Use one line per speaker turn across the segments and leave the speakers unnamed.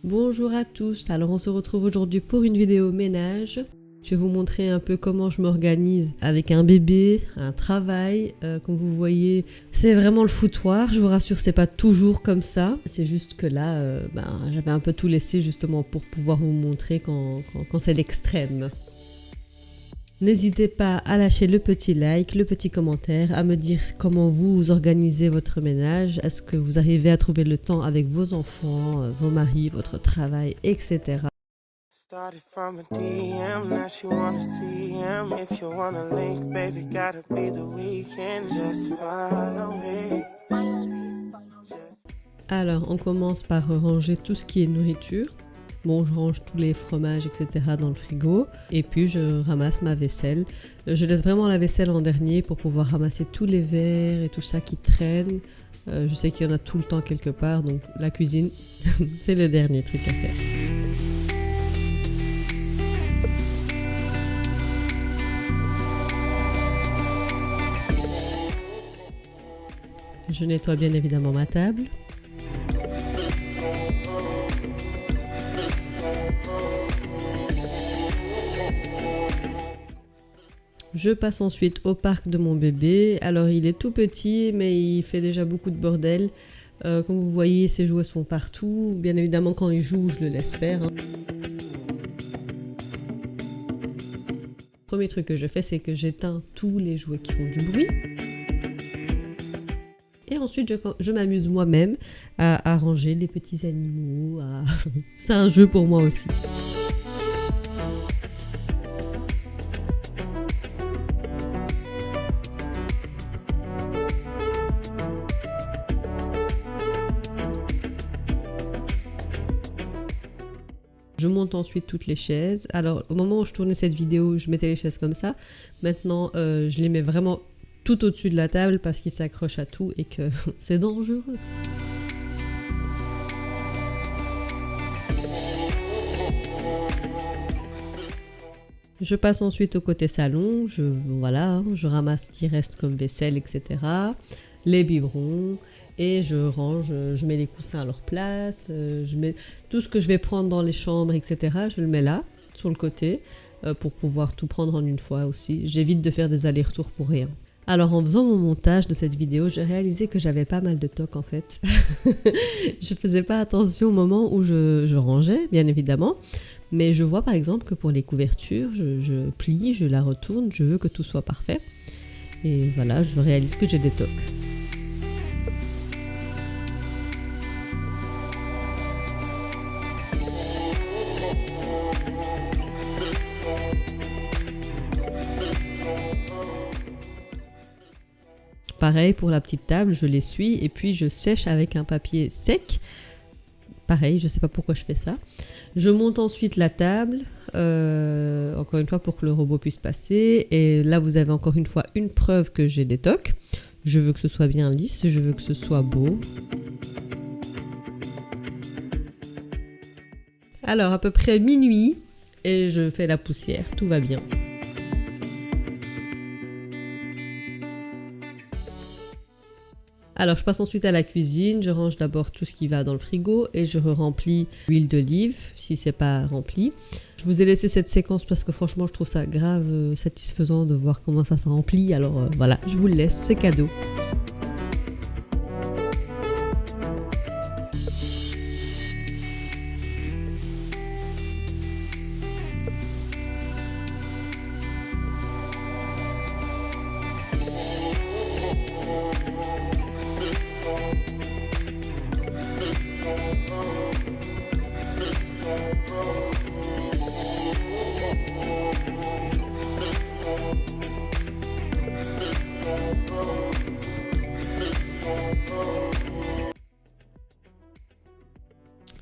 Bonjour à tous, alors on se retrouve aujourd'hui pour une vidéo ménage. Je vais vous montrer un peu comment je m'organise avec un bébé, un travail. Comme vous voyez, c'est vraiment le foutoir. Je vous rassure, c'est pas toujours comme ça. C'est juste que là, j'avais un peu tout laissé justement pour pouvoir vous montrer quand c'est l'extrême. N'hésitez pas à lâcher le petit like, le petit commentaire, à me dire comment vous organisez votre ménage. Est-ce que vous arrivez à trouver le temps avec vos enfants, vos maris, votre travail, etc.
Started from a DM, now she wanna see him. If you wanna link, baby, gotta be the weekend. Just follow me.
Alors, on commence par ranger tout ce qui est nourriture. Bon, je range tous les fromages, etc. dans le frigo. Et puis, je ramasse ma vaisselle. Je laisse vraiment la vaisselle en dernier pour pouvoir ramasser tous les verres et tout ça qui traîne. Je sais qu'il y en a tout le temps quelque part, donc la cuisine, c'est le dernier truc à faire. Je nettoie bien évidemment ma table. Je passe ensuite au parc de mon bébé. Alors il est tout petit mais il fait déjà beaucoup de bordel. Comme vous voyez, ses jouets sont partout. Bien évidemment quand il joue, je le laisse faire. Le premier truc que je fais, c'est que j'éteins tous les jouets qui font du bruit. Et ensuite, je m'amuse moi-même à ranger les petits animaux. C'est un jeu pour moi aussi. Je monte ensuite toutes les chaises. Alors, au moment où je tournais cette vidéo, je mettais les chaises comme ça. Maintenant, je les mets vraiment tout au-dessus de la table parce qu'ils s'accrochent à tout et que c'est dangereux. Je passe ensuite au côté salon. Je ramasse ce qui reste comme vaisselle, etc. Les biberons. Et je range, je mets les coussins à leur place, je mets tout ce que je vais prendre dans les chambres, etc. Je le mets là, sur le côté, pour pouvoir tout prendre en une fois aussi. J'évite de faire des allers-retours pour rien. Alors en faisant mon montage de cette vidéo, j'ai réalisé que j'avais pas mal de toc en fait. Je faisais pas attention au moment où je rangeais, bien évidemment. Mais je vois par exemple que pour les couvertures, je plie, je la retourne, je veux que tout soit parfait. Et voilà, je réalise que j'ai des tocs. Pareil pour la petite table, je l'essuie et puis je sèche avec un papier sec. Pareil, je sais pas pourquoi je fais ça. Je monte ensuite la table, encore une fois pour que le robot puisse passer. Et là, vous avez encore une fois une preuve que j'ai des tocs. Je veux que ce soit bien lisse, je veux que ce soit beau. Alors, à peu près minuit, et je fais la poussière, tout va bien. Alors je passe ensuite à la cuisine, je range d'abord tout ce qui va dans le frigo et je remplis l'huile d'olive si c'est pas rempli. Je vous ai laissé cette séquence parce que franchement je trouve ça grave satisfaisant de voir comment ça se remplit. Alors voilà, je vous le laisse, c'est cadeau.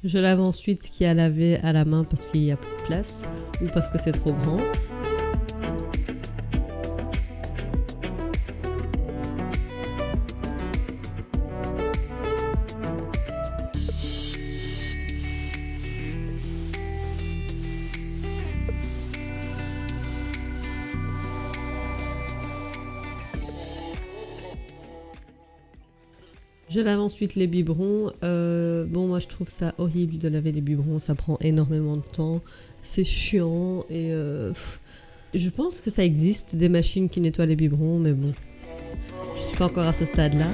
Je lave ensuite ce qui est à laver à la main parce qu'il n'y a plus de place ou parce que c'est trop grand. Je lave ensuite les biberons. Bon, moi je trouve ça horrible de laver les biberons, ça prend énormément de temps, c'est chiant et je pense que ça existe des machines qui nettoient les biberons, mais bon, je suis pas encore à ce stade-là.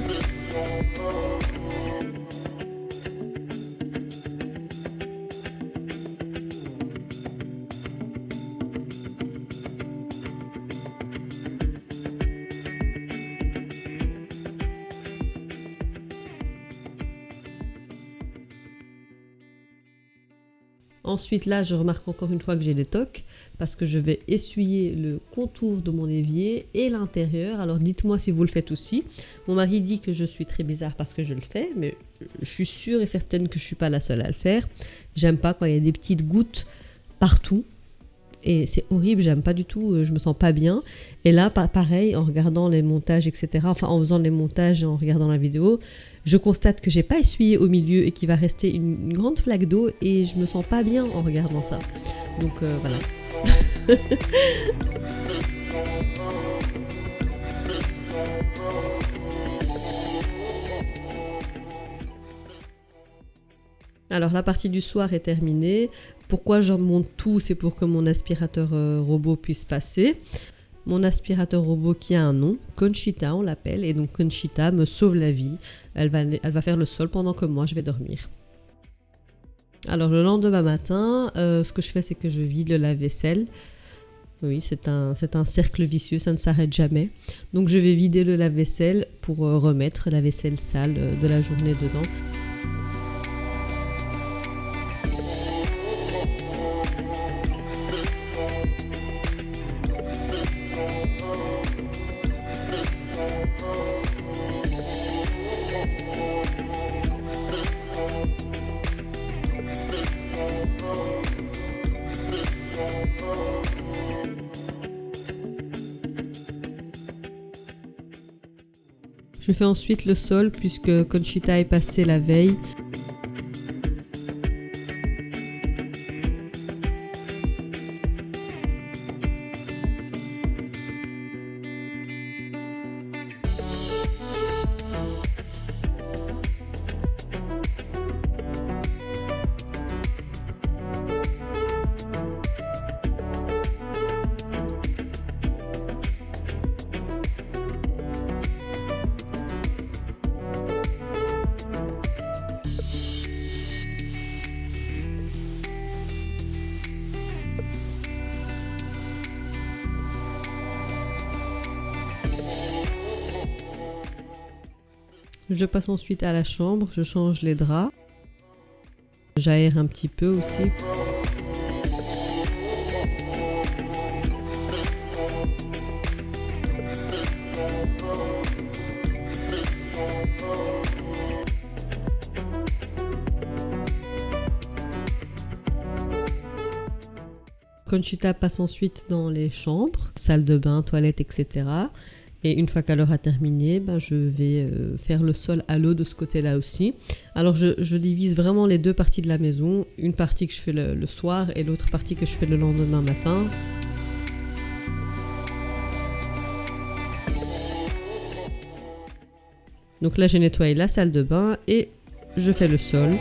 Ensuite, là, je remarque encore une fois que j'ai des tocs parce que je vais essuyer le contour de mon évier et l'intérieur. Alors, dites-moi si vous le faites aussi. Mon mari dit que je suis très bizarre parce que je le fais, mais je suis sûre et certaine que je suis pas la seule à le faire. J'aime pas quand il y a des petites gouttes partout. Et c'est horrible, j'aime pas du tout, je me sens pas bien. Et là, pareil, en regardant les montages, etc., enfin en faisant les montages et en regardant la vidéo, je constate que j'ai pas essuyé au milieu et qu'il va rester une grande flaque d'eau et je me sens pas bien en regardant ça. Donc voilà. Alors la partie du soir est terminée. Pourquoi j'en monte tout? C'est pour que mon aspirateur robot puisse passer. Mon aspirateur robot qui a un nom, Conchita on l'appelle, et donc Conchita me sauve la vie. Elle va faire le sol pendant que moi je vais dormir. Alors le lendemain matin, ce que je fais c'est que je vide le lave-vaisselle. Oui, c'est un cercle vicieux, ça ne s'arrête jamais. Donc je vais vider le lave-vaisselle pour remettre la vaisselle sale de la journée dedans. Je fais ensuite le sol puisque Conchita est passée la veille. Je passe ensuite à la chambre, je change les draps. J'aère un petit peu aussi. Conchita passe ensuite dans les chambres, salle de bain, toilette, etc. Et une fois qu'elle aura terminé, je vais faire le sol à l'eau de ce côté-là aussi. Alors je divise vraiment les deux parties de la maison. Une partie que je fais le soir et l'autre partie que je fais le lendemain matin. Donc là j'ai nettoyé la salle de bain et je fais le sol.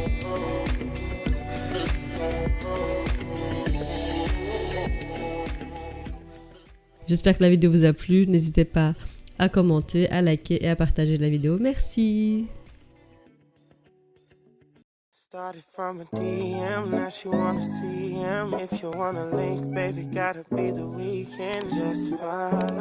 J'espère que la vidéo vous a plu. N'hésitez pas à commenter, à liker et à partager la vidéo. Merci.
Started from a DM, now she wanna see him. If you wanna link, baby, gotta be the weekend. Just follow